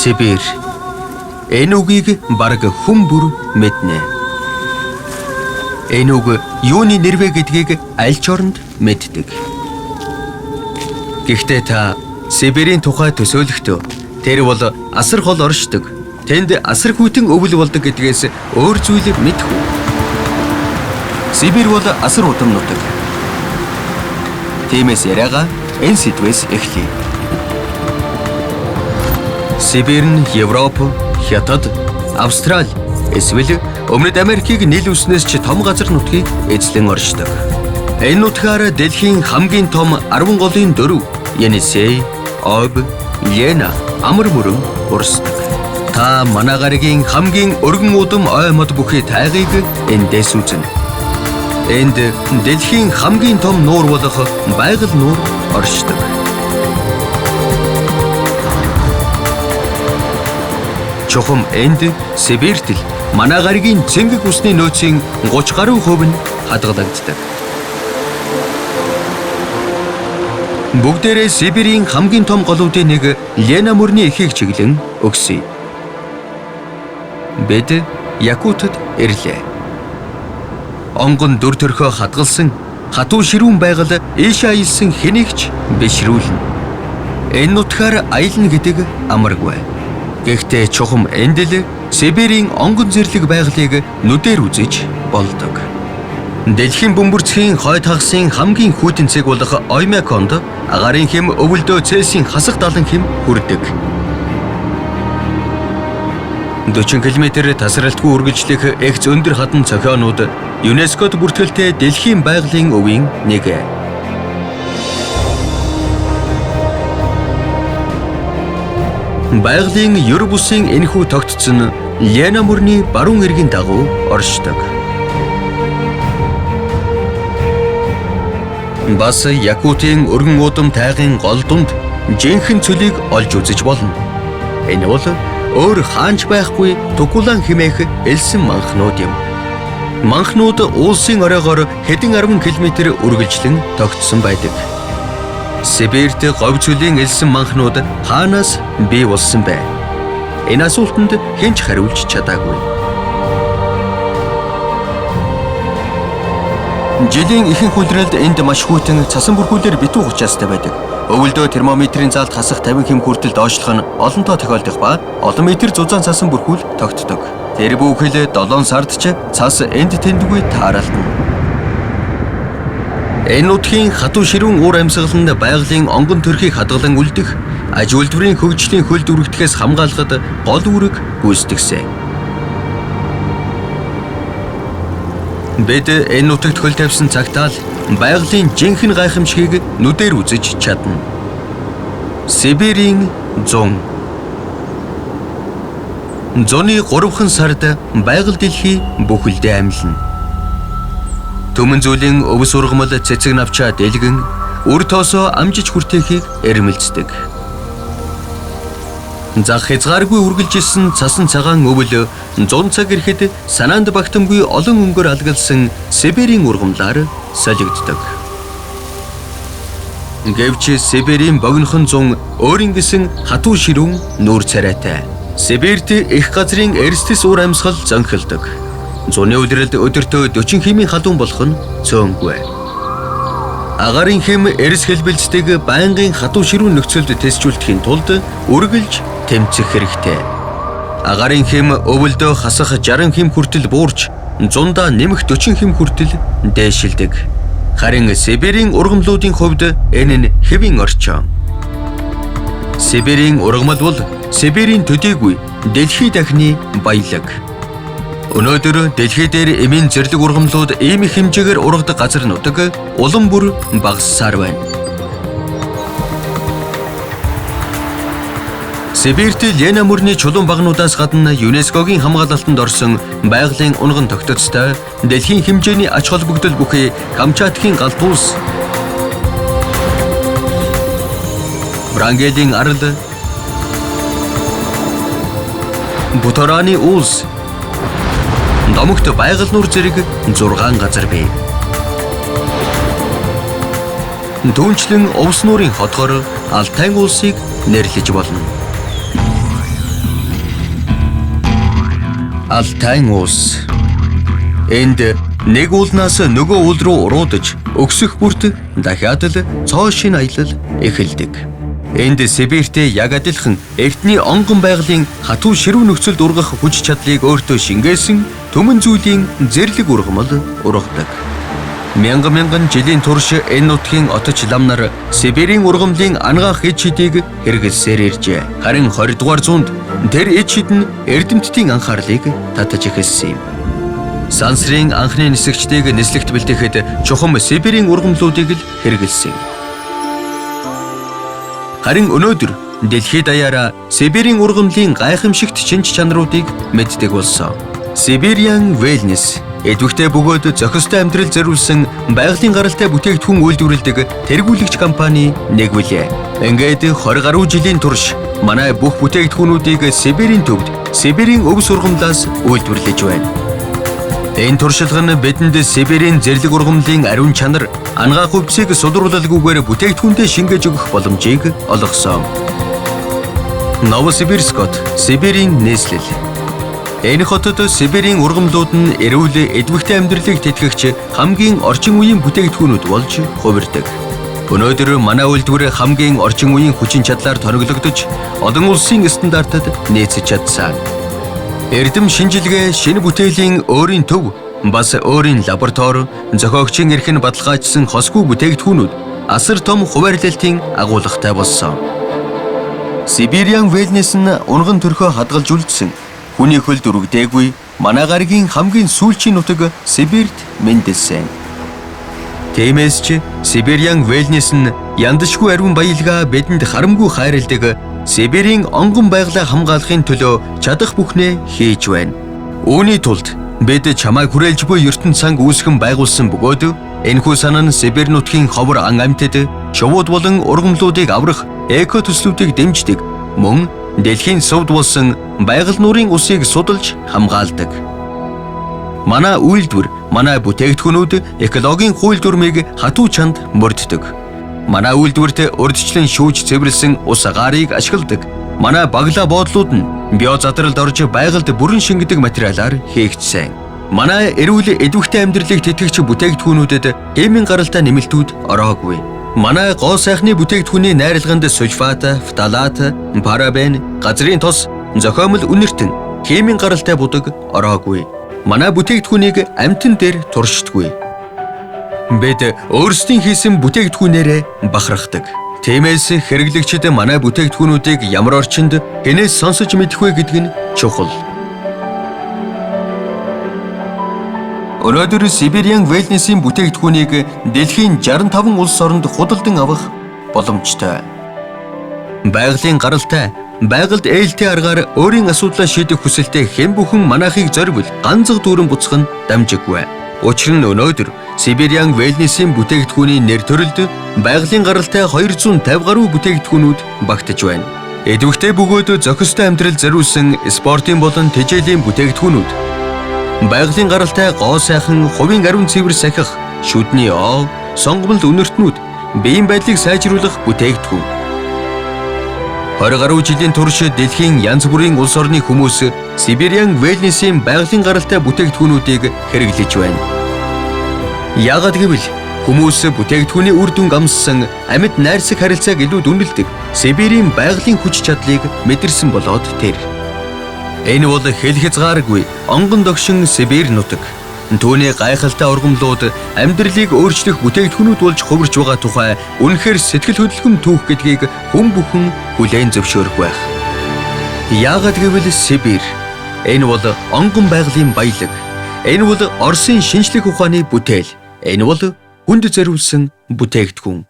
Сибирь. Энэ үгийг бараг хүн бүр мэднэ. Энэ үг юуны нэрвэ гэдгийг аль ч оронд мэддэг. Гэхдээ та Сибирийн тухай төсөөлөхдөө тэр бол асар хол оршдог. Тэнд асар хүйтэн өвөл болдог гэдгээс өөр зүйлийг мэдхүү. Сибирь бол асар удам нутаг. Тиймээс яриагаа энэ сэдвээс эхлэе. Сибирь нь Европ, Хятад, Австрали, эсвэл Өмнөд Америкийг нийлүүлснээс ч том газар нутгийг эзлэн оршдог. Энэ нутгаар дэлхийн хамгийн том 10 голын 4 Енисей, Об, Лена, амар мөрөн урсдаг. Та манай гаригийн хамгийн өргөн удам ой мод бүхий тайгыг эндээс үзнэ. Энд дэлхийн хамгийн том нуур болох байгаль нуур оршдог. Чухам энд Сибирьт л манай гаригийн цэнгэг усны нөөцийн 30 гаруй хувь нь хадгалагддаг. Бүгдээрээ Сибирийн хамгийн том голуудын нэг Лена мөрний эхийг чиглэн өгсөй. Бид Якутад ирлээ. Онгон дүр төрхөө хадгалсан хатуу ширүүн байгаль ийш аялсан хэнийгч бишрүүлнэ. Энэ нутгаар аялна гэдэг амаргүй. Гэхдээ чухам энд л Сибирийн онгон зэрлэг байгалыг нүдээр үзэж болдог. Дэлхийн бөмбөрцгийн хойд хагасын хамгийн хүйтэн цэг болох Оймяконд агарын хэм өвөлдөө Цельсийн хасах 70 хэм хүрдэг. 40 км тасралтгүй үргэлжлэх эгц өндөр хатан цохионууд ЮНЕСКОд бүртгэлтэй дэлхийн байгалийн өвийн нэг. Байгалийн ёр бусын энэхүү тогтцсон Лена мөрний баруун эргийн дагуу оршдог. Бас Якутийн өргөн удам тайгын гол дунд жинхэнэ цөлийг олж үзэж болно. Энэ бол өөр хаанч байхгүй Тукулан хэмээх элсэн манхнууд юм. Манхнууд уулсын оройгоор хэдэн 10 км үргэлжлэн тогтсон байдаг. Сибирьт говь цөлийн элсэн манхнууд хаанаас бий болсон бэ? Энэ асуултанд хэн ч хариулж чадаагүй. Жилийн ихэнх улиралд энд маш хүйтэн цасан бүрхүүлээр битүү учаастай байдаг. Өвөлдөө термометрийн заалт хасах 50 хэм хүртэл доошлох нь олонтоо тохиолдох ба олон метр зузаан цасан бүрхүүл тогтдог. Тэр бүхэл 7 сард ч цас энд тэндгүй тааралдана. Энэ нутгийн хатуу ширүүн уур амьсгаланд байгалийн онгон төрхийг хадгалан үлдэх, аж үйлдвэрийн хөгжлийн хөл дүүрэгдэхээс хамгаалахад гол үүрэг гүйцэтгэсэн. Бид энэ нутагт хөл тавьсан цагтаа л байгалийн жинхэнэ гайхамшигыг нүдээр үзэж чадна. Сибирийн зун. Зуны 3хан сард байгаль дэлхий бүхэлдээ амьлна. Төмөн зүйлийн өвс ургамал цэцэг навчаа дэлгэн үр тоосоо амжиж хүртэхийг эрмэлздэг. Зах хязгааргүй үргэлжилсэн цасан цагаан өвөл 100 цаг ирэхэд санаанд багтамгүй олон өнгөөр алгалсан Сибирийн ургамлаар солигддог. Гэвч Сибирийн богинохон зун өөрийн гэсэн хатуу ширүүн нүүр царайтай. Сибирьт их газрын эрсдэс уур амьсгал зөнхөлдөг. Зуны улиралд өдөртөө 40 хэмийн халуун болох нь цөөнгүй. Агарын хэм эрс хэлбэлцдэг байнгын хатуу ширүүн нөхцөлд тесчүүлдэхийн тулд үргэлж тэмцэх хэрэгтэй. Агарын хэм өвөлдөө хасах 60 хэм хүртэл буурч, зундаа нэмэх 40 хэм хүртэл дээшилдэг. Харин Сибирийн ургамлуудын хувьд энэ нь хэвийн орчин. Сибирийн ургамал бол Сибирийн төдийгүй дэлхий дахины баялаг. Өнөөдөр дэлхий дээр эмийн зэрлэг ургамлууд ийм их хэмжээгээр ургадаг газар нутаг улам бүр багассаар байна. Сибирьт Лена мөрний чулуун багнуудаас гадна ЮНЕСКОгийн хамгаалалтанд орсон байгалийн унган тогтцтой дэлхийн хэмжээний ач холбогдол бүхий Камчаткийн галт улс, Врангелийн арал, Бутараны улс, Домогт байгаль нуур зэрэг 6 газар бий. Түүнчлэн Овс нуурын хотгор Алтай улсыг нэрлэж болно. Алтай уус. Энд нэг уулнаас нөгөө уул руу уруудаж өксөх бүрт дахиад л цоошин аялал эхэлдэг. Энд Сибирьтэй яг адилхан эртний онгон байгалийн хатуу ширүү нөхцөлд ургах хүч чадлыг өөртөө шингээсэн түмэн зүйлийн зэрлэг ургамал ургадаг. Мянган жилийн турш энэ нутгийн отч лам нар Сибирийн ургамлын ангаах эд шидийг хэрэглэсээр иржээ. Харин 20 дугаар зуунд тэр эд шид нь эрдэмтдийн анхаарлыг татаж эхэлсэн юм. Сансрын анхны нисгчдийг нислэгт бэлтгэхэд чухам Сибирийн ургамлуудыг л хэрэглэсэн. Харин өнөөдөр дэлхийд даяараа Сибирийн ургамлын гайхамшигт шинж чанаруудыг мэддэг болсон. Siberian Wellness эдвэгтэй бөгөөд зохистой амьдрал зориулсан байгалийн гаралтай бүтээгдэхүүн үйлдвэрлэдэг тэргүүлэгч компани нэг билээ. Ингээд 20 гаруй жилийн турш манай бүх бүтээгдэхүүнүүдийг Сибирийн төвд Сибирийн өв сургамлаас үйлдвэрлэж байна. Энэ туршилга нь бидэнд Сибирийн зэрлэг ургамлын ариун чанар, ангаах өвчийг сулруулалгүйгээр бүтээгдэхүүндээ шингээж өгөх боломжийг олгосон. Новосибирск хот, Сибирийн нийслэл. Энэ хотод Сибирийн ургамлууд нь эрүүл эдвэгтэй амьдралыг тэтгэгч хамгийн орчин үеийн бүтээгдэхүүнүүд болж хувирдаг. Өнөөдөр манай үйлдвэр хамгийн орчин үеийн хүчин чадлаар тоноглогдож, олон улсын стандартад нийцэж чадсан. Эрдэм шинжилгээ, шинэ бүтээлийн өөрийн төв, бас өөрийн лаборатори, зохиогчийн эрх нь баталгаажсан хосгүй бүтээгдэхүүнүүд асар том хуваарлалтын агуулгатай болсон. Siberian Wellness нь унган төрхөө хадгалж үлдсэн хүний хөл дүрэгдээгүй манай гаригийн хамгийн сүүлчийн нутаг Сибирьт мэндэлсэн. Тиймээс ч Siberian Wellness нь яндашгүй ариун баялгаа бидэнд харамгүй хайрладаг Сибирийн онгон байгалаа хамгаалахын төлөө чадах бүхнээ хийж байна. Үүний тулд бид чамайг хүрээлж буй ертөнц цанг үүсгэн байгуулсан бөгөөд энэхүү санаа нь Сибирь нутгийн ховор ан амьтад шувууд болон ургамлуудыг аврах эко төслүүдийг дэмждэг, мөн дэлхийн сувд болсон байгаль нуурын усыг судалж хамгаалдаг. Манай үйлдвэр, манай бүтээгдэхүүнүүд экологийн хууль дүрмийг хатуу чанд мөрддөг. Манай үйлдвэрт урьдчилан шүүж цэвэрлсэн ус агаарыг ашигладаг. Манай баглаа боодлууд нь био задралд орж байгальд бүрэн шингэдэг материалаар хийгдсэн. Манай эрүүл эдвэгтэй амьдралыг тэтгэгч бүтээгдэхүүнүүдэд химийн гаралтай нэмэлтүүд ороогүй. Манай гоо сайхны бүтээгдэхүүний найрлаганд сульфат, фталат, парабен, газрын тос, зохиомл үнэртэн, химийн гаралтай будаг ороогүй. Манай бүтээгдэхүүнийг амтан дээр туршдаггүй. Бид өөрсдийн хийсэн бүтээгдэхүүнээрээ бахархдаг. Тиймээс хэрэглэгчид манай бүтээгдэхүүнүүдийг ямар орчинд хэнээс сонсож мэдэх вэ гэдг нь чухал. Өнөөдөр Siberian Wellness-ийн бүтээгдэхүүнийг дэлхийн 65 улс оронд худалдан авах боломжтой. Байгалийн гаралтай, байгальд ээлтэй аргаар өөрийн асуудлаа шийдэх хүсэлтэй хэн бүхэн манайхыг зоривол ганцх дүүрэн буцах нь дамжиггүй. Учир нь өнөөдөр Siberian Wellness-ийн бүтээгдэхүүний нэр төрөлд байгалийн гаралтай 250 гаруй бүтээгдэхүүнүүд багтаж байна. Эдвэгтэй бөгөөд зохистой амьдрал зориулсан спортын болон тэжээлийн бүтээгдэхүүнүүд, байгалийн гаралтай гоо сайхан хувийн ариун цэвэр сахих, шүдний оо, сонгомл үнэртнүүд, биеийн байдлыг сайжруулах бүтээгдэхүүн. 20 гаруй жилийн турш дэлхийн янз бүрийн улс орны хүмүүс Siberian Wellness-ийн байгалийн гаралтай бүтээгдэхүүнүүдийг хэрэглэж байна. Яагаад гэвэл хүмүүс бүтээгдэхүүний үр дүн амссан амьд найрсаг харилцааг илүү дүнэлдэг Сибирийн байгалийн хүч чадлыг мэдэрсэн болоод тэр. Энэ бол хэл хязгааргүй онгон догшин Сибирь нутаг. Түүний гайхалтай ургамлууд амьдралыг өөрчлөх бүтээгдэхүүнүүд болж хувирч байгаа тухай үнэхээр сэтгэл хөдлөм түүх гэдгийг хүн бүхэн хүлээн зөвшөөрөх байх. Яагаад гэвэл Сибирь энэ бол онгон байгалийн баялаг. Энэ бол Оросын шинжлэх ухааны бүтээл. Энэ бол хүнд зориулсан бүтээгдэхүүн.